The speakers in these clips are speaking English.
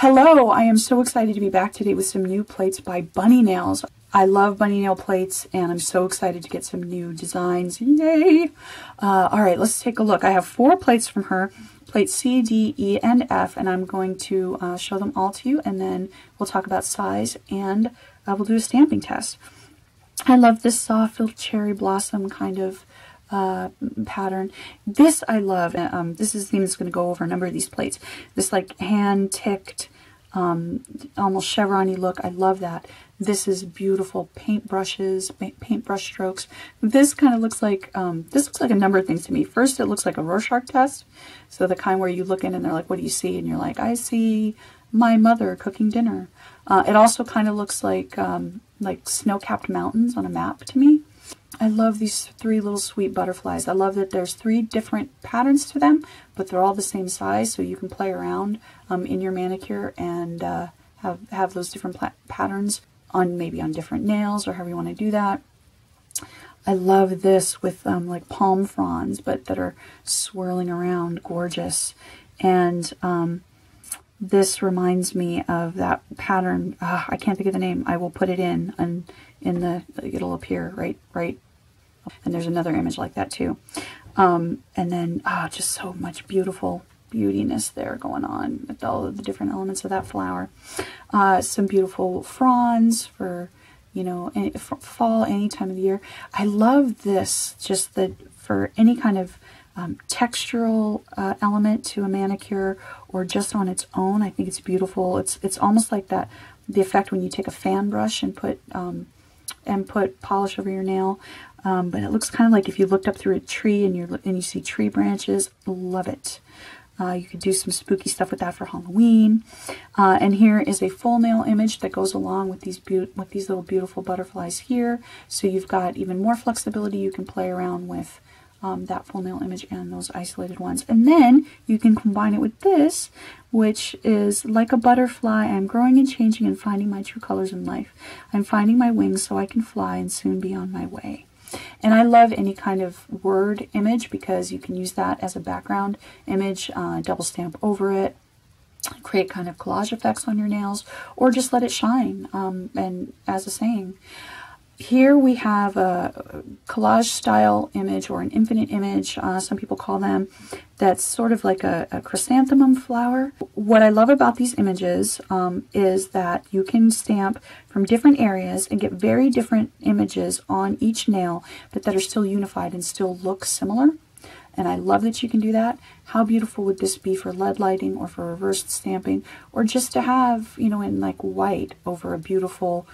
Hello, I am so excited to be back today with some new plates by BuNa Nails. I love BuNa Nail plates and I'm so excited to get some new designs. Yay! Alright, let's take a look. I have 4 plates from her, plate C, D, E, and F, and I'm going to show them all to you, and then we'll talk about size and we'll do a stamping test. I love this soft little cherry blossom kind of pattern. This I love. This is the theme that's going to go over a number of these plates. This like hand-ticked, almost chevron-y look. I love that. This is beautiful paintbrushes, paintbrush strokes. This kind of looks like, this looks like a number of things to me. First, it looks like a Rorschach test. So the kind where you look in and they're like, what do you see? And you're like, I see my mother cooking dinner. It also kind of looks like snow-capped mountains on a map to me. I love these 3 little sweet butterflies. I love that there's 3 different patterns to them, but they're all the same size, so you can play around in your manicure and have those different patterns on maybe on different nails or however you want to do that. I love this with like palm fronds, but that are swirling around, gorgeous. And this reminds me of that pattern. I can't think of the name. I will put it in the, it'll appear right. And there's another image like that too. And then just so much beautiness there going on with all of the different elements of that flower. Some beautiful fronds for, you know, for fall, any time of the year. I love this, just for any kind of textural element to a manicure or just on its own. I think it's beautiful. It's almost like that, the effect when you take a fan brush and put polish over your nail. But it looks kind of like if you looked up through a tree and you see tree branches. Love it. You could do some spooky stuff with that for Halloween. And here is a full nail image that goes along with these little beautiful butterflies here. So you've got even more flexibility. You can play around with that full nail image and those isolated ones. And then you can combine it with this, which is like a butterfly. I'm growing and changing and finding my true colors in life. I'm finding my wings so I can fly and soon be on my way. And I love any kind of word image because you can use that as a background image, double stamp over it, create kind of collage effects on your nails, or just let it shine. And as a saying, here we have a collage style image or an infinite image, some people call them, that's sort of like a chrysanthemum flower. What I love about these images is that you can stamp from different areas and get very different images on each nail, but that are still unified and still look similar. And I love that you can do that. How beautiful would this be for lead lighting or for reversed stamping, or just to have, you know, in like white over a beautiful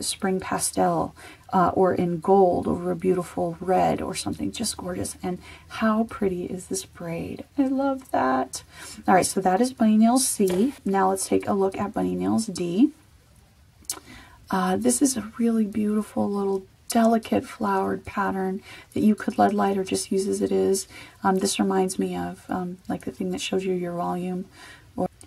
spring pastel, or in gold over a beautiful red or something. Just gorgeous. And how pretty is this braid? I love that. All right, so that is BuNa Nails C. Now let's take a look at BuNa Nails D. This is a really beautiful little delicate flowered pattern that you could lead light or just use as it is. This reminds me of like the thing that shows you your volume.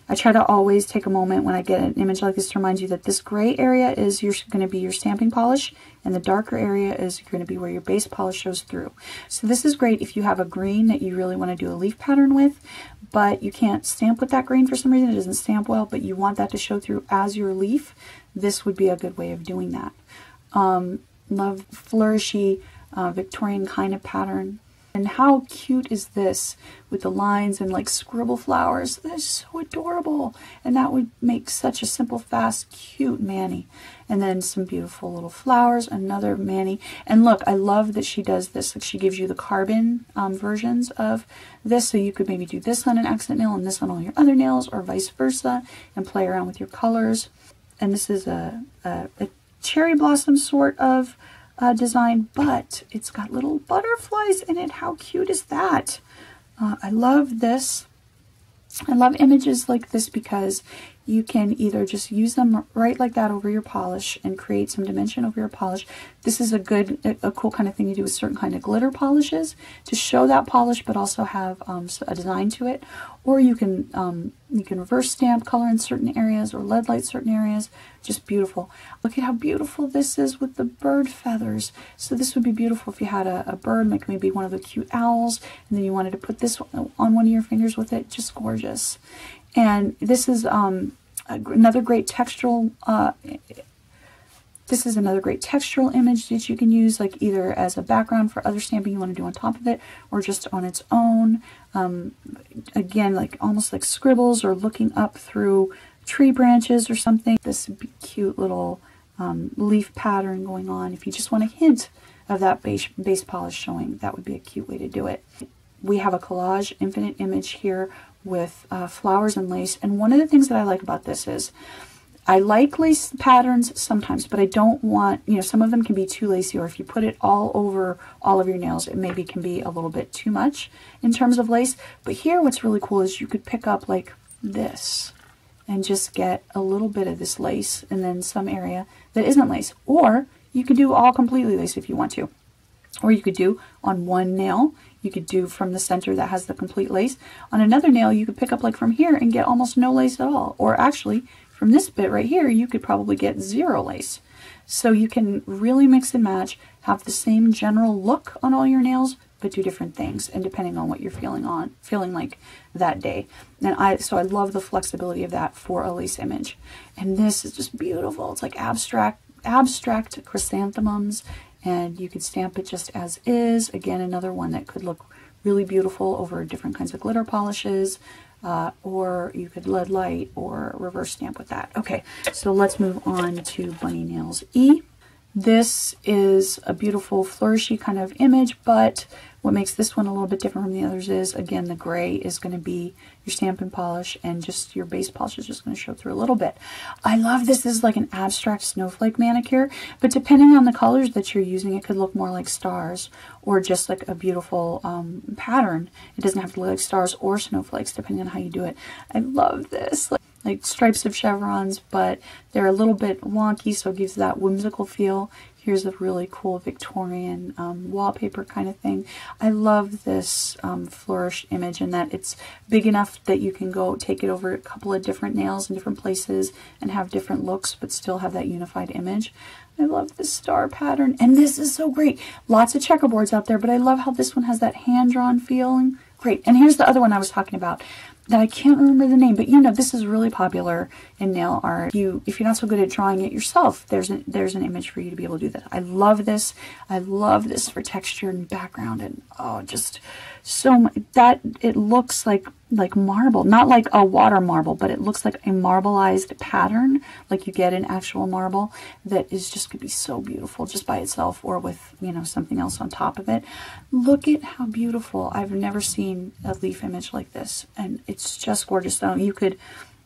I try to always take a moment when I get an image like this to remind you that this gray area is going to be your stamping polish, and the darker area is going to be where your base polish shows through. So this is great if you have a green that you really want to do a leaf pattern with, but you can't stamp with that green for some reason. It doesn't stamp well, but you want that to show through as your leaf. This would be a good way of doing that. Love flourishy Victorian kind of pattern. And how cute is this with the lines and like scribble flowers? That's so adorable. And that would make such a simple, fast, cute mani. And then some beautiful little flowers, another mani. And look, I love that she does this. Like she gives you the carbon versions of this. So you could maybe do this on an accent nail and this on all your other nails, or vice versa, and play around with your colors. And this is a cherry blossom sort of design, but it's got little butterflies in it. How cute is that? I love this. I love images like this because you can either just use them right like that over your polish and create some dimension over your polish. This is a cool kind of thing to do with certain kind of glitter polishes to show that polish, but also have a design to it. Or you can reverse stamp color in certain areas or lead light certain areas. Just beautiful. Look at how beautiful this is with the bird feathers. So this would be beautiful if you had a bird, like maybe one of the cute owls, and then you wanted to put this on one of your fingers with it. Just gorgeous. And this is another great textural image that you can use, like either as a background for other stamping you want to do on top of it, or just on its own. Again, like almost like scribbles or looking up through tree branches or something. This cute little leaf pattern going on. If you just want a hint of that base polish showing, that would be a cute way to do it. We have a collage infinite image here with flowers and lace, and one of the things that I like about this is I like lace patterns sometimes, but I don't want, you know, some of them can be too lacy, or if you put it all over all of your nails, it maybe can be a little bit too much in terms of lace. But here what's really cool is you could pick up like this and just get a little bit of this lace and then some area that isn't lace. Or you could do all completely lace if you want to. Or you could do on one nail, you could do from the center that has the complete lace. On another nail, you could pick up like from here and get almost no lace at all. Or actually, from this bit right here, you could probably get 0 lace. So you can really mix and match, have the same general look on all your nails, but do different things, and depending on what you're feeling like that day. And so I love the flexibility of that for a lace image. And this is just beautiful. It's like abstract chrysanthemums, and you could stamp it just as is. Again, another one that could look really beautiful over different kinds of glitter polishes, or you could lead light or reverse stamp with that. Okay, so let's move on to Bunny Nails E. This is a beautiful flourishy kind of image, but what makes this one a little bit different from the others is, again, the gray is going to be your stamp and polish, and just your base polish is just going to show through a little bit. I love this. This is like an abstract snowflake manicure, but depending on the colors that you're using, it could look more like stars or just like a beautiful pattern. It doesn't have to look like stars or snowflakes, depending on how you do it. I love this. Like stripes of chevrons, but they're a little bit wonky, so it gives that whimsical feel. Here's a really cool Victorian wallpaper kind of thing. I love this flourish image, in that it's big enough that you can go take it over a couple of different nails in different places and have different looks, but still have that unified image. I love this star pattern, and this is so great. Lots of checkerboards out there, but I love how this one has that hand-drawn feeling. Great. And here's the other one I was talking about that I can't remember the name, but you know, this is really popular in nail art. If you're not so good at drawing it yourself, there's an image for you to be able to do that. I love this. I love this for texture and background, and oh, just so much. That it looks like marble, not like a water marble, but it looks like a marbleized pattern, like you get in actual marble, that is just gonna be so beautiful just by itself, or with, you know, something else on top of it. Look at how beautiful. I've never seen a leaf image like this, and it's just gorgeous. So you could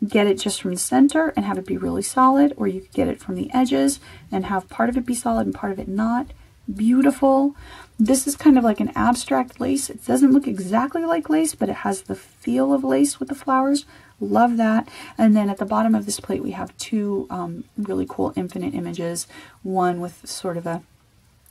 get it just from the center and have it be really solid, or you could get it from the edges and have part of it be solid and part of it not. Beautiful. This is kind of like an abstract lace. It doesn't look exactly like lace, but it has the feel of lace with the flowers. Love that. And then at the bottom of this plate, we have two really cool infinite images. One with sort of a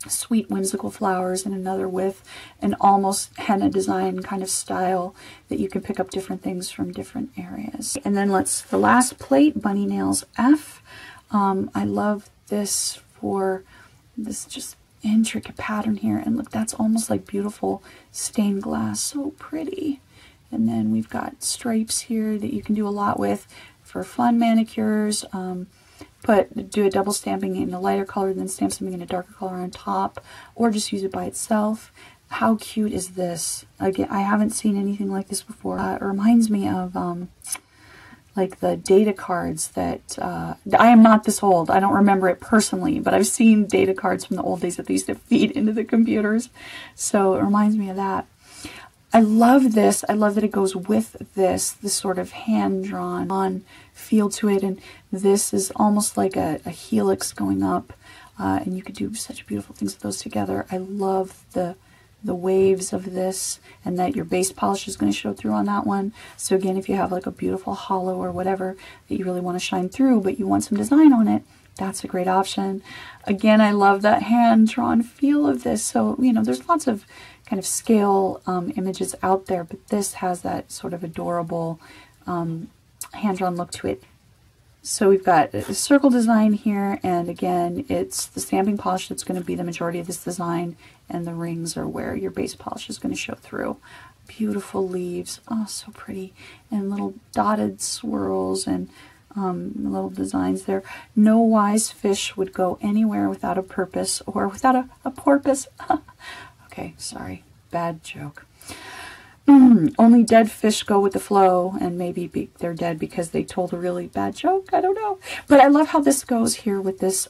sweet whimsical flowers, and another with an almost henna design kind of style that you can pick up different things from different areas. And then the last plate, Bunny Nails F. I love this for this just intricate pattern here, and look, that's almost like beautiful stained glass. So pretty. And then we've got stripes here that you can do a lot with for fun manicures. Do a double stamping in a lighter color, then stamp something in a darker color on top, or just use it by itself. How cute is this? Again, I haven't seen anything like this before. It reminds me of like the data cards that, I am not this old, I don't remember it personally, but I've seen data cards from the old days that they used to feed into the computers. So it reminds me of that. I love this. I love that it goes with this sort of hand-drawn on feel to it, and this is almost like a helix going up, and you could do such beautiful things with those together. I love the waves of this, and that your base polish is going to show through on that one. So again, if you have like a beautiful hollow or whatever that you really want to shine through, but you want some design on it, that's a great option. Again, I love that hand-drawn feel of this. So, you know, there's lots of kind of scale images out there, but this has that sort of adorable hand-drawn look to it. So we've got a circle design here, and again, it's the stamping polish that's going to be the majority of this design, and the rings are where your base polish is going to show through. Beautiful leaves, oh, so pretty, and little dotted swirls and little designs there. No wise fish would go anywhere without a purpose, or without a porpoise. Okay, sorry, bad joke. Only dead fish go with the flow, and maybe they're dead because they told a really bad joke. I don't know. But I love how this goes here with this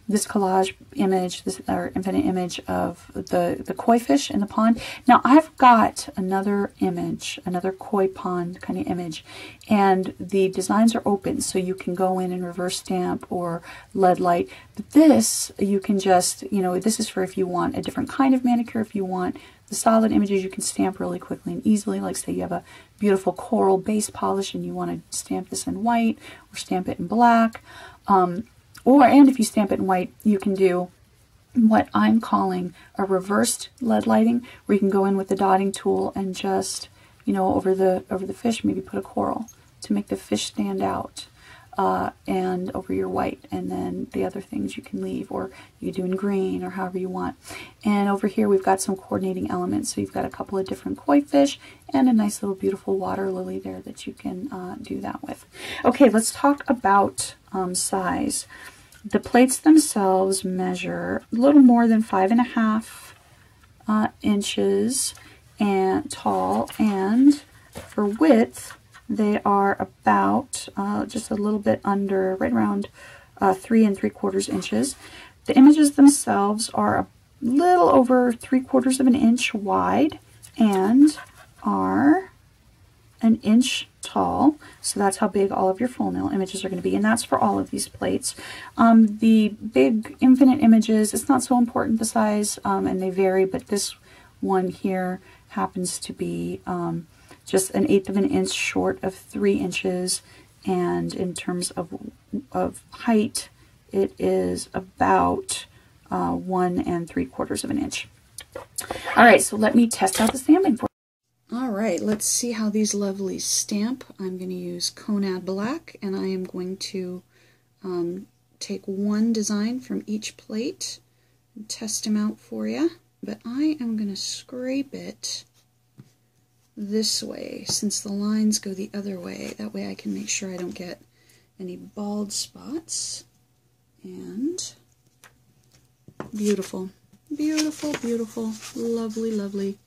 this collage image, this or infinite image of the koi fish in the pond. Now I've got another image, another koi pond kind of image, and the designs are open, so you can go in and reverse stamp or lead light. But this, you can just, you know, this is for if you want a different kind of manicure, if you want the solid images you can stamp really quickly and easily, like say you have a beautiful coral base polish and you want to stamp this in white or stamp it in black. And if you stamp it in white, you can do what I'm calling a reversed lead lighting, where you can go in with the dotting tool and just, you know, over the fish, maybe put a coral to make the fish stand out. And over your white, and then the other things you can leave, or you do in green, or however you want. And over here we've got some coordinating elements, so you've got a couple of different koi fish and a nice little beautiful water lily there that you can do that with. Okay, let's talk about size. The plates themselves measure a little more than 5.5 inches and tall, and for width they are about just a little bit under, right around 3 3/4 inches. The images themselves are a little over 3/4 of an inch wide and are an inch tall. So that's how big all of your full nail images are going to be, and that's for all of these plates. The big infinite images, it's not so important the size, and they vary, but this one here happens to be just 1/8 of an inch short of 3 inches, and in terms of height, it is about 1 3/4 of an inch. All right, so let me test out the stamping for you. All right, let's see how these lovely stamp. I'm going to use Conad Black, and I am going to take one design from each plate and test them out for you. But I am going to scrape it this way, since the lines go the other way. That way I can make sure I don't get any bald spots. And beautiful, beautiful, beautiful, lovely, lovely,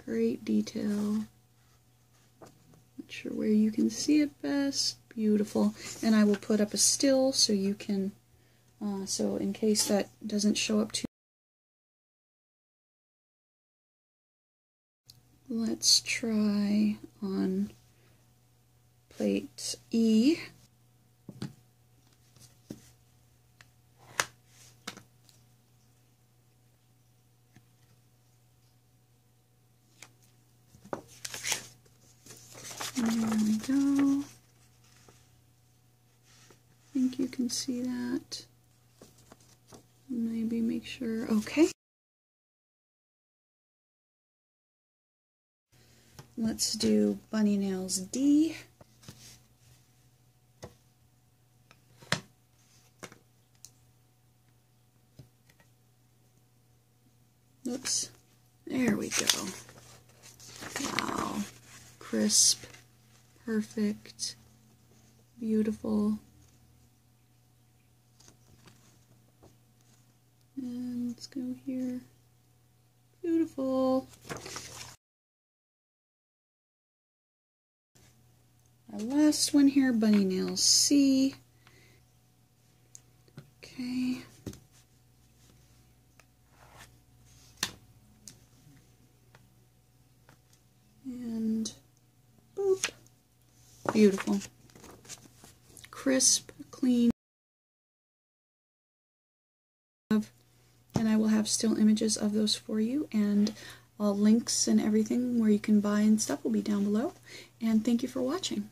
great detail. Not sure where you can see it best. Beautiful. And I will put up a still so you can, so in case that doesn't show up too. Let's try on plate E. There we go. I think you can see that. Maybe make sure. Okay. Let's do Bunny Nails D. Oops. There we go. Wow. Crisp. Perfect. Beautiful. And let's go here. Beautiful. Our last one here, Bunny Nails C. Okay. And boop. Beautiful. Crisp, clean. And I will have still images of those for you, and all links and everything where you can buy and stuff will be down below. And thank you for watching.